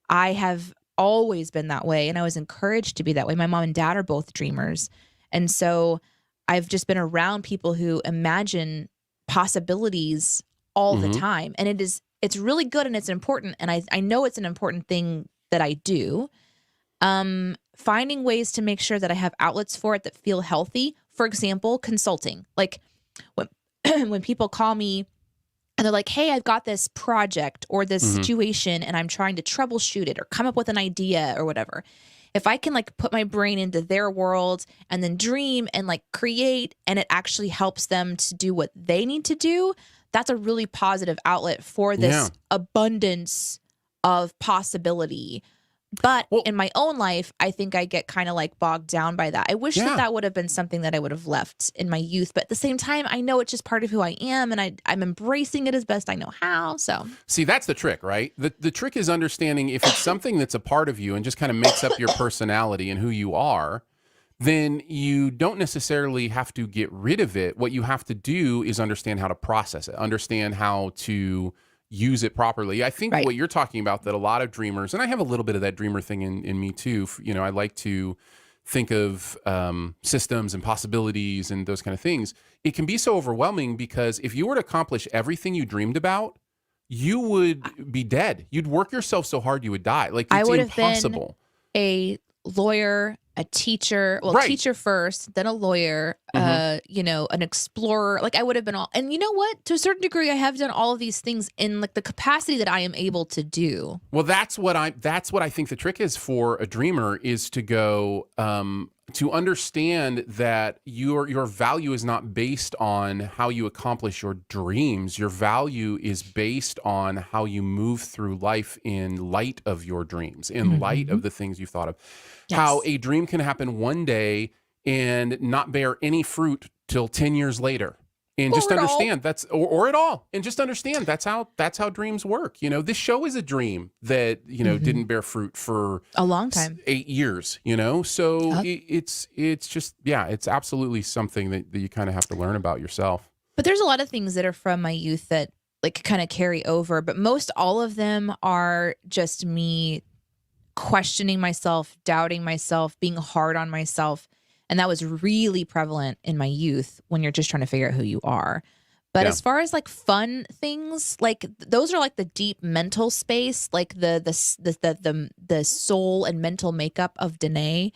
I have always been that way and I was encouraged to be that way. My mom and dad are both dreamers. And so I've just been around people who imagine possibilities all the time. And it's really good and it's important. And I know it's an important thing that I do. Finding ways to make sure that I have outlets for it that feel healthy. For example, consulting. When people call me and they're like, hey, I've got this project or this situation and I'm trying to troubleshoot it or come up with an idea or whatever. if I can like put my brain into their world and then dream and like create, and it actually helps them to do what they need to do, that's a really positive outlet for this abundance of possibility. But in my own life, I think I get kind of like bogged down by that. I wish that would have been something that I would have left in my youth. But at the same time, I know it's just part of who I am, and I'm embracing it as best I know how. So see, that's the trick, right? The trick is understanding if it's something that's a part of you and just kind of makes up your personality and who you are, then you don't necessarily have to get rid of it. What you have to do is understand how to process it, understand how to use it properly. I think what you're talking about, that a lot of dreamers, and I have a little bit of that dreamer thing in me too. You know, I like to think of systems and possibilities and those kind of things. It can be so overwhelming because if you were to accomplish everything you dreamed about, you would be dead. You'd work yourself so hard you would die. Like, it's impossible. A lawyer, a teacher, teacher first, then a lawyer, you know, an explorer. Like, I would have been all, and you know what? To a certain degree, I have done all of these things in like the capacity that I am able to do. Well, that's what I think the trick is for a dreamer, is to go, to understand that your value is not based on how you accomplish your dreams. Your value is based on how you move through life in light of your dreams, in light of the things you've thought of. Yes. How a dream can happen one day and not bear any fruit till 10 years later. And just understand that's, or at all. And just understand that's how dreams work. You know, this show is a dream that, you know, didn't bear fruit for a long time, 8 years, you know? So it's just, it's absolutely something that you kind of have to learn about yourself. But there's a lot of things that are from my youth that like kind of carry over, but most all of them are just me questioning myself, doubting myself, being hard on myself. And that was really prevalent in my youth when you're just trying to figure out who you are. But as far as like fun things, like those are like the deep mental space, like the soul and mental makeup of Danae.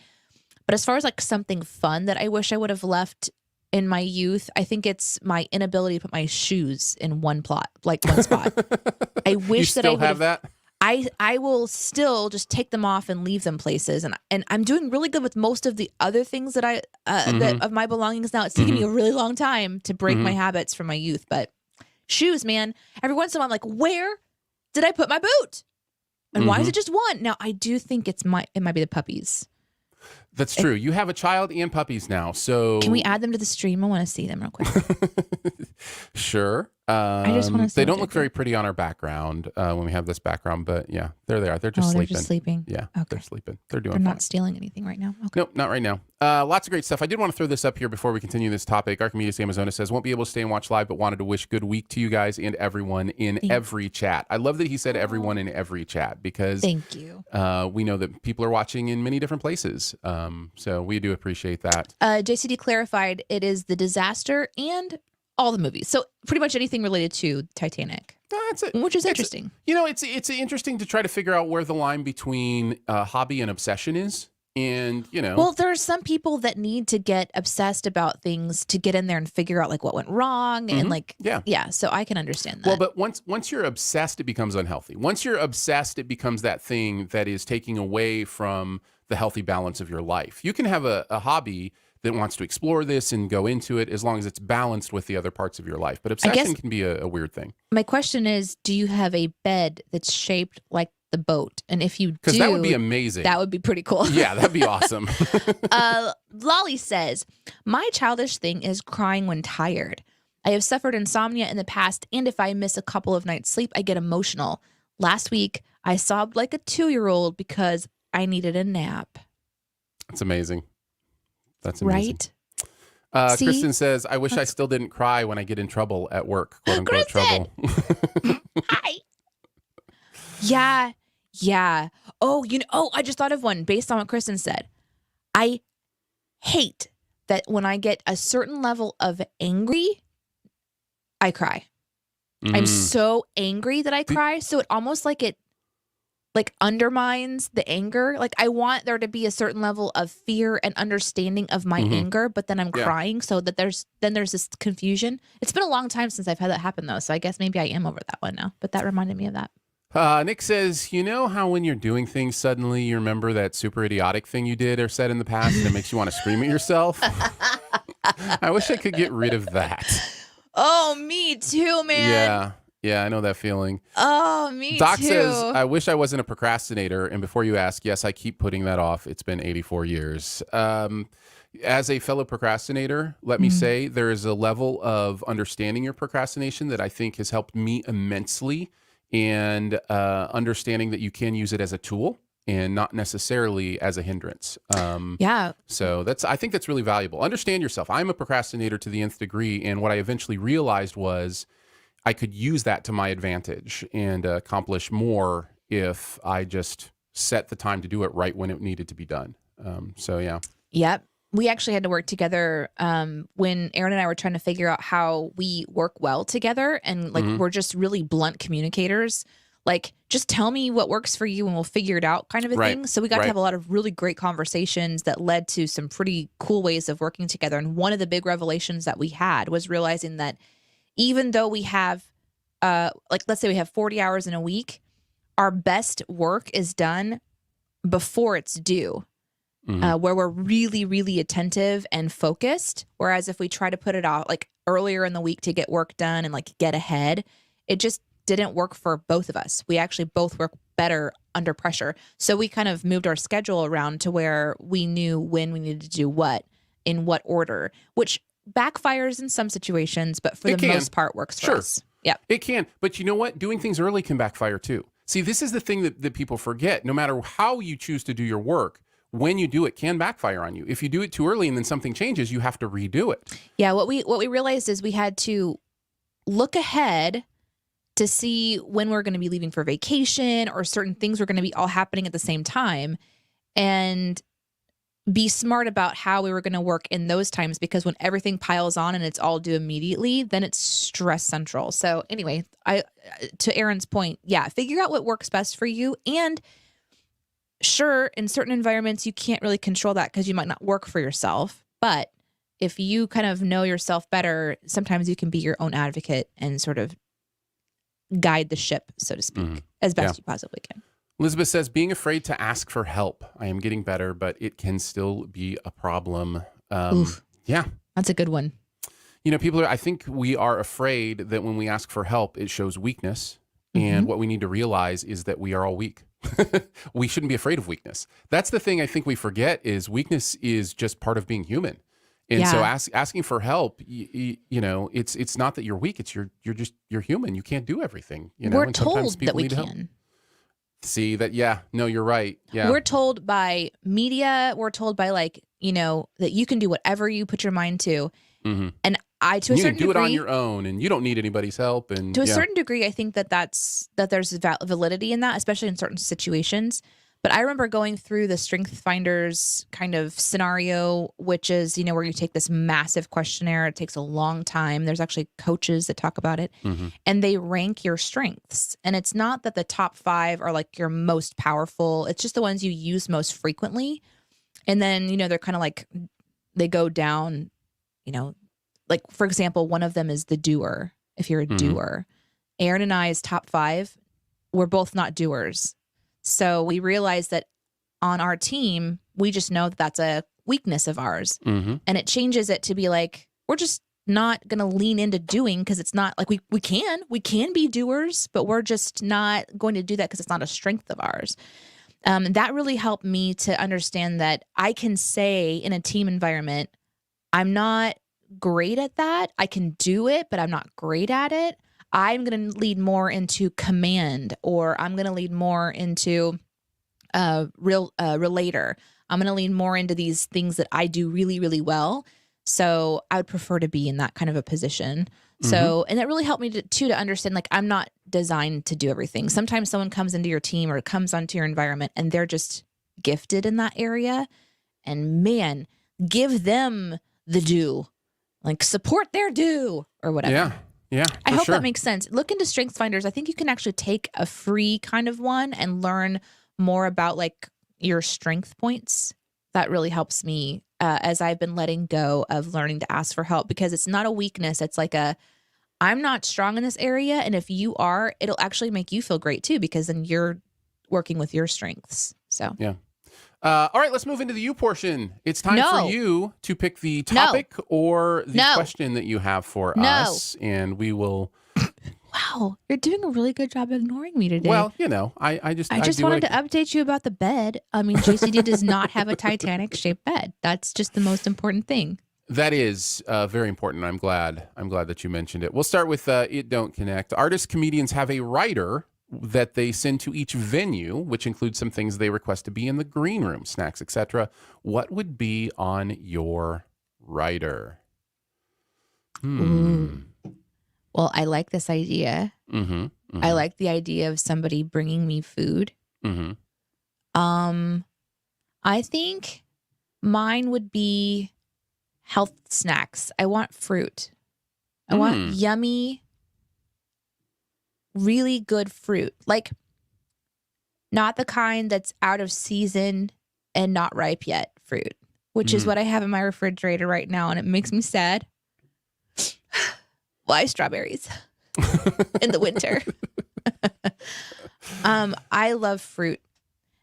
But as far as like something fun that I wish I would have left in my youth, I think it's my inability to put my shoes in one spot. I wish that I would have that. I will still just take them off and leave them places, and I'm doing really good with most of the other things that of my belongings now. It's taking me a really long time to break my habits from my youth, but shoes, man, every once in a while I'm like, where did I put my boot? And why is it just one? Now I do think it might be the puppies. That's true. You have a child and puppies now, so can we add them to the stream? I want to see them real quick. Sure. I just want to see. They don't look very pretty on our background when we have this background, but yeah, there they are. They're just sleeping. They're just sleeping. Yeah, they're sleeping. They're doing They're fine. not stealing anything right now. Okay. Nope, not right now. Lots of great stuff. I did want to throw this up here before we continue this topic. Archimedes Amazona says, won't be able to stay and watch live, but wanted to wish good week to you guys and everyone in every chat. I love that he said everyone in every chat, because thank you. We know that people are watching in many different places. So we do appreciate that. JCD clarified it is the disaster and all the movies. So pretty much anything related to Titanic. That's it. Which is interesting. You know, it's interesting to try to figure out where the line between hobby and obsession is. And, you know. Well, there are some people that need to get obsessed about things to get in there and figure out like what went wrong and like, yeah. So I can understand that. Well, but once you're obsessed, it becomes unhealthy. Once you're obsessed, it becomes that thing that is taking away from the healthy balance of your life. You can have a hobby that wants to explore this and go into it as long as it's balanced with the other parts of your life. But obsession can be a weird thing. My question is, do you have a bed that's shaped like the boat? And if you do, because that would be amazing. That would be pretty cool. Yeah, that'd be awesome. Lolly says, my childish thing is crying when tired. I have suffered insomnia in the past, and if I miss a couple of nights sleep, I get emotional. Last week, I sobbed like a 2-year-old because I needed a nap. That's amazing. That's amazing. Right? Kristen says, I wish I still didn't cry when I get in trouble at work. Quote unquote trouble. Hi. Yeah. Oh, I just thought of one based on what Kristen said. I hate that when I get a certain level of angry, I cry. I'm so angry that I cry. So it almost like it undermines the anger. Like I want there to be a certain level of fear and understanding of my anger, but then I'm crying, so that there's this confusion. It's been a long time since I've had that happen though, so I guess maybe I am over that one now. But that reminded me of that. Nick says, you know how when you're doing things, suddenly you remember that super idiotic thing you did or said in the past and it makes you want to scream at yourself? I wish I could get rid of that. Oh, me too, man. Yeah. Yeah, I know that feeling. Oh, me Doc too. says, I wish I wasn't a procrastinator. And before you ask, yes, I keep putting that off. It's been 84 years. As a fellow procrastinator, let me say there is a level of understanding your procrastination that I think has helped me immensely, and understanding that you can use it as a tool and not necessarily as a hindrance. Yeah. So I think that's really valuable. Understand yourself. I'm a procrastinator to the nth degree. And what I eventually realized was I could use that to my advantage and accomplish more if I just set the time to do it right when it needed to be done. So yeah. Yep. We actually had to work together when Aaron and I were trying to figure out how we work well together. And like, we're just really blunt communicators. Like, just tell me what works for you and we'll figure it out kind of a thing. So we got to have a lot of really great conversations that led to some pretty cool ways of working together. And one of the big revelations that we had was realizing that even though we have, like, let's say we have 40 hours in a week, our best work is done before it's due. Where we're really, really attentive and focused. Whereas if we try to put it out like earlier in the week to get work done and like get ahead, it just didn't work for both of us. We actually both work better under pressure. So we kind of moved our schedule around to where we knew when we needed to do what, in what order, which backfires in some situations, but for the most part works for us. Yeah, it can. But you know what? Doing things early can backfire too. See, this is the thing that people forget. No matter how you choose to do your work, when you do it can backfire on you. If you do it too early and then something changes, you have to redo it. Yeah, what we realized is we had to look ahead to see when we're going to be leaving for vacation or certain things were going to be all happening at the same time, and be smart about how we were going to work in those times, because when everything piles on and it's all due immediately, then it's stress central. So anyway, to Aaron's point, yeah, figure out what works best for you. And sure, in certain environments, you can't really control that because you might not work for yourself. But if you kind of know yourself better, sometimes you can be your own advocate and sort of guide the ship, so to speak, as best you possibly can. Elizabeth says, being afraid to ask for help. I am getting better, but it can still be a problem. Yeah. That's a good one. You know, I think we are afraid that when we ask for help, it shows weakness. And what we need to realize is that we are all weak. We shouldn't be afraid of weakness. That's the thing I think we forget, is weakness is just part of being human. And so asking for help, you know, it's not that you're weak. It's you're human. You can't do everything. You know, we're and sometimes told that we need can. Help. See that? Yeah. No, you're right. Yeah. We're told by media. We're told by, like, you know, that you can do whatever you put your mind to. And to a certain degree, you can do it on your own, and you don't need anybody's help. And to a certain degree, I think that there's validity in that, especially in certain situations. But I remember going through the Strength Finders kind of scenario, which is, you know, where you take this massive questionnaire. It takes a long time. There's actually coaches that talk about it, and they rank your strengths. And it's not that the top 5 are like your most powerful. It's just the ones you use most frequently. And then, you know, they're kind of like, they go down, you know, like, for example, one of them is the doer. If you're a doer, Aaron and I's top 5, we're both not doers. So we realized that on our team, we just know that that's a weakness of ours. And it changes it to be like, we're just not going to lean into doing, because it's not like we can be doers, but we're just not going to do that because it's not a strength of ours. That really helped me to understand that I can say in a team environment, I'm not great at that. I can do it, but I'm not great at it. I'm going to lead more into command, or I'm going to lead more into relator. I'm going to lean more into these things that I do really, really well. So I would prefer to be in that kind of a position. So, and that really helped me to understand, like, I'm not designed to do everything. Sometimes someone comes into your team or comes onto your environment and they're just gifted in that area. And man, give them the due, like support their due or whatever. Yeah. Yeah. I hope that makes sense. Look into Strengths Finders. I think you can actually take a free kind of one and learn more about, like, your strength points. That really helps me as I've been letting go of learning to ask for help, because it's not a weakness. It's like I'm not strong in this area. And if you are, it'll actually make you feel great too, because then you're working with your strengths. So, Yeah. All right, let's move into the you portion. It's time No. for you to pick the topic or the No. question that you have for No. us, and we will. wow, you're doing a really good job ignoring me today. Well, you know, I just do wanted what to update you about the bed. I mean, JCD does not have a Titanic shaped bed. That's just the most important thing. That is very important. I'm glad that you mentioned it. We'll start with It Don't Connect. Artists, comedians have a writer that they send to each venue, which includes some things they request to be in the green room, snacks, etc. What would be on your writer? Ooh. Well, I like this idea. Mm-hmm, mm-hmm. I like the idea of somebody bringing me food. Mm-hmm. I think mine would be health snacks. I want fruit. I want yummy, really good fruit. Like, not the kind that's out of season and not ripe yet fruit, which is what I have in my refrigerator right now, and it makes me sad. Why strawberries in the winter? I love fruit,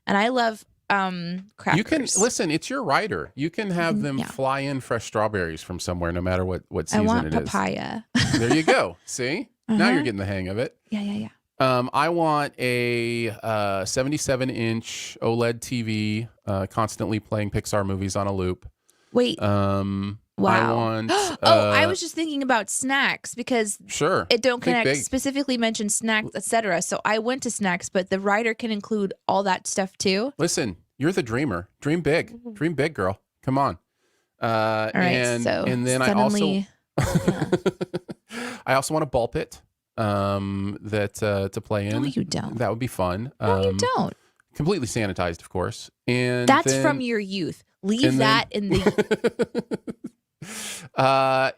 and I love crackers. You can listen. It's your writer. You can have them fly in fresh strawberries from somewhere, no matter what season I want it is. papaya. There you go. See, now you're getting the hang of it. Yeah. I want a 77-inch OLED TV, constantly playing Pixar movies on a loop. Wait. Wow. I want. I was just thinking about snacks because It Don't Connect specifically mentioned snacks, etc. So I went to snacks, but the writer can include all that stuff too. Listen, you're the dreamer. Dream big. Dream big, girl. Come on. All right. And then suddenly, I also want a ball pit that to play in. No, you don't. That would be fun. No, you don't. Completely sanitized, of course. And that's from your youth. Leave that in the.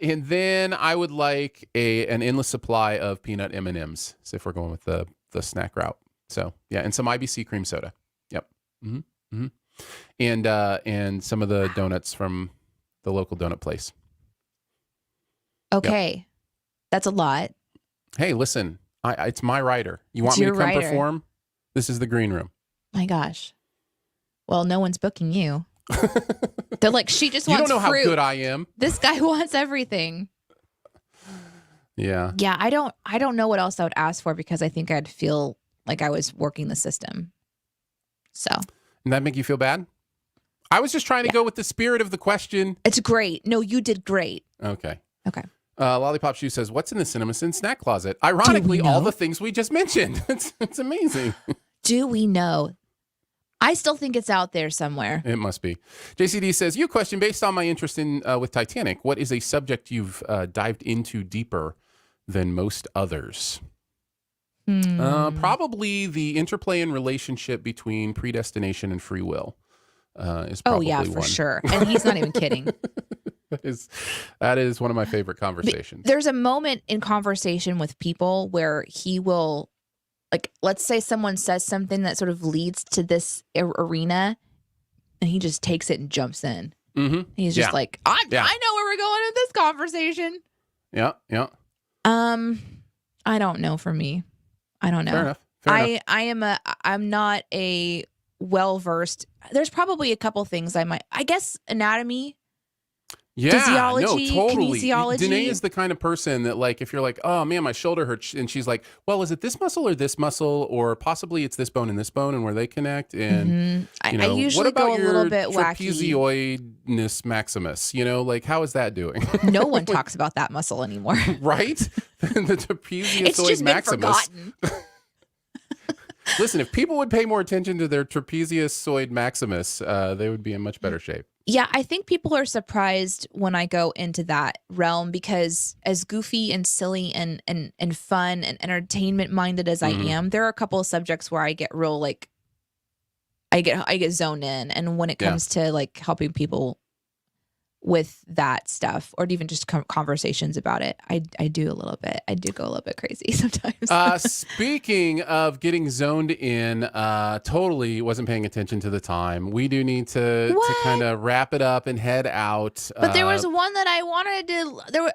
And then I would like an endless supply of peanut M&Ms. So if we're going with the snack route, so yeah, and some IBC cream soda. Yep. Mm-hmm. Mm-hmm. And some of the donuts from the local donut place. Okay, yep. That's a lot. Hey, listen, it's my writer. You want me to come perform? This is the green room. My gosh. Well, no one's booking you. They're like, she just wants fruit. You don't know how good I am. This guy wants everything. Yeah. Yeah, I don't know what else I would ask for because I think I'd feel like I was working the system. So. Did that make you feel bad? I was just trying to go with the spirit of the question. It's great. No, you did great. Okay. Lollipop Shoe says, what's in the CinemaSin snack closet? Ironically, all the things we just mentioned. It's amazing. Do we know? I still think it's out there somewhere. It must be. JCD says, you question based on my interest in with Titanic, what is a subject you've dived into deeper than most others? Probably the interplay and relationship between predestination and free will is probably one. For sure. And he's not even kidding. That is one of my favorite conversations. There's a moment in conversation with people where he will, like, let's say someone says something that sort of leads to this arena, and he just takes it and jumps in. Mm-hmm. He's just like, I know where we're going with this conversation. Yeah. I don't know. For me, I don't know. Fair enough. I'm not a well-versed. There's probably a couple things I guess anatomy. Physiology, totally. kinesiology. Danae is the kind of person that, like, if you're like, oh man, my shoulder hurts, and she's like, well, is it this muscle or this muscle, or possibly it's this bone and where they connect, and I usually what about go a little bit wacky. Trapezoidness maximus? Like, how is that doing? No one talks about that muscle anymore, right? The trapezoid it's just maximus. Been forgotten. Listen, if people would pay more attention to their trapezoid maximus, they would be in much better shape. Yeah, I think people are surprised when I go into that realm because as goofy and silly and fun and entertainment minded as I am, there are a couple of subjects where I get real, like, I get zoned in. And when it comes to, like, helping people with that stuff, or even just conversations about it. I do a little bit. I do go a little bit crazy sometimes. Speaking of getting zoned in, totally wasn't paying attention to the time. We do need to kind of wrap it up and head out. But there was one that I wanted to. There were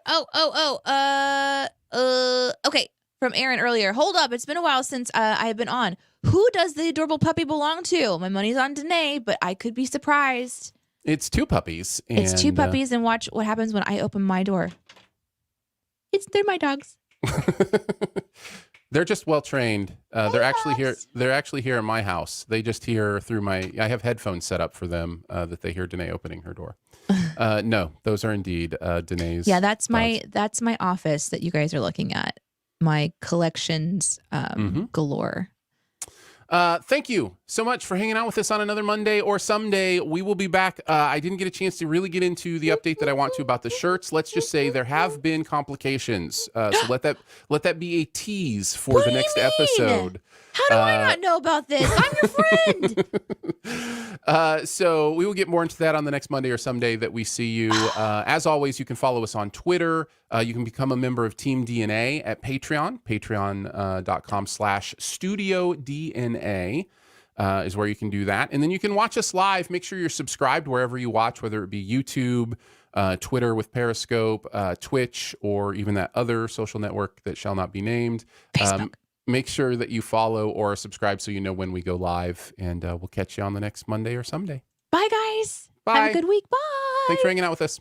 okay, from Aaron earlier. Hold up, it's been a while since I have been on. Who does the adorable puppy belong to? My money's on Danae, but I could be surprised. It's two puppies. It's two puppies, and watch what happens when I open my door. They're my dogs. They're just well trained. They're actually here. They're actually here in my house. They just hear through my. I have headphones set up for them that they hear Danae opening her door. No, those are indeed Danae's. Yeah, that's my office that you guys are looking at. My collections galore. Thank you so much for hanging out with us on another Monday or someday. We will be back. I didn't get a chance to really get into the update that I want to about the shirts. Let's just say there have been complications. So let that be a tease for the next episode. How do I not know about this? I'm your friend. So we will get more into that on the next Monday or someday that we see you. As always, you can follow us on Twitter. You can become a member of Team DNA at Patreon. Patreon.com/StudioDNA is where you can do that. And then you can watch us live. Make sure you're subscribed wherever you watch, whether it be YouTube, Twitter with Periscope, Twitch, or even that other social network that shall not be named. Facebook. Make sure that you follow or subscribe so you know when we go live, and we'll catch you on the next Monday or someday. Bye, guys. Bye. Have a good week. Bye. Thanks for hanging out with us.